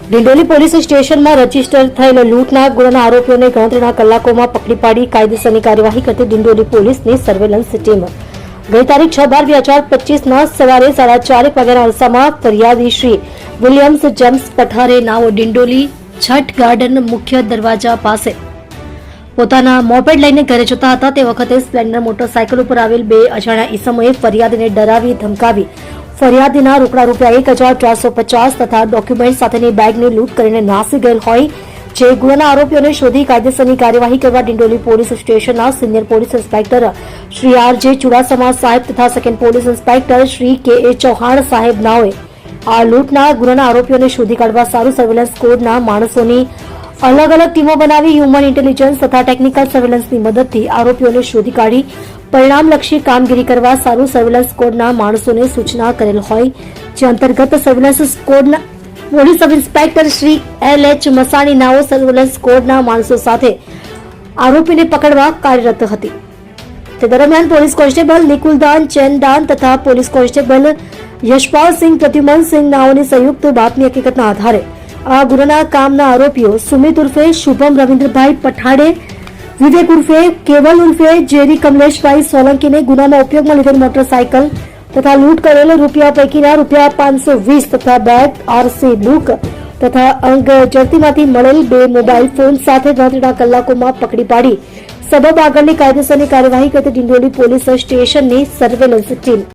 Dindoli police સ્ટેશનમાં register થયેલ લૂંટના ગુનાના આરોપીઓને ગણતરીના કલાકોમાં પકડી પાડી કાયદેસરની કાર્યવાહી કરતી ડિંડોલી પોલીસની સર્વેલન્સ ટીમ ગઈ તારીખ 6/12/2025 સવારે 4:30 વાગ્યાના અરસામાં ફરિયાદી શ્રી વિલિયમ્સ જેમ્સ પઠારે નાઓ ડિંડોલી છઠ ગાર્ડન મુખ્ય દરવાજા પાસે પોતાના મોપેડ લઈને ઘરે જતા હતા તે વખતે સ્પ્લેન્ડર મોટરસાયકલ ઉપર આવેલ બે અજાણ્યા ઈસમોએ ફરિયાદીને ડરાવી ધમકાવી ફરિયાદીના રોકડા રૂપિયા 1450 તથા ડોક્યુમેન્ટ સાથેની બેગની લૂંટ કરીને નાસી ગયેલ હોય જે ગુનાના આરોપીઓને શોધી કાયદેસરની કાર્યવાહી કરવા ડિંડોલી પોલીસ સ્ટેશનના senior police inspector Shri R J. Chudasama સાહેબ તથા second police inspector Shri K A. Chauhan સાહેબ નાઓએ આ લૂંટના ગુનાના આરોપીઓને શોધી કાઢવા સારું સર્વેલન્સ કોડના માણસોની અલગ અલગ ટીમો બનાવી હ્યુમન ઇન્ટેલિજન્સ તથા ટેકનિકલ સર્વેલન્સની મદદથી આરોપીઓને શોધી કાઢી પરિણામલક્ષી કામગીરી કરવા સારું સર્વેલન્સ કોડના માણસોને સૂચના કરેલ હોય જે અંતર્ગત સર્વેલન્સ કોડના police sub inspector Shri L H. Masani નાઓ સર્વેલન્સ કોડના માણસો સાથે આરોપીને પકડવા કાર્યરત હતી. તે દરમિયાન પોલીસ કોન્સ્ટેબલ નિકુલદાન ચેનદાન તથા પોલીસ કોન્સ્ટેબલ યશપાલસિંહ પ્રદ્યુમનસિંહ નાઓની સંયુક્ત બાતમી હકીકતના આધારે આ ગુનાના કામના આરોપીઓ સુમિત ઉર્ફે શુભમ રવિન્દ્રભાઈ પઠાડે, વિવેક ઉર્ફે કેવલ ઉર્ફે જેરી કમલેશભાઈ સોલંકીને ગુનામાં ઉપયોગમાં લીધેલ મોટરસાયકલ તથા લૂંટ કરેલ રૂપિયા પૈકીના ₹520 તથા બેગ, આરસી બુક તથા અંગ જડતીમાંથી મળેલ 2 મોબાઈલ ફોન સાથે ગણતરીના કલાકોમાં પકડી પાડી સબબ આગળની કાયદેસરની કાર્યવાહી કરતી ડિંડોલી પોલીસ સ્ટેશનની સર્વેલન્સ ટીમ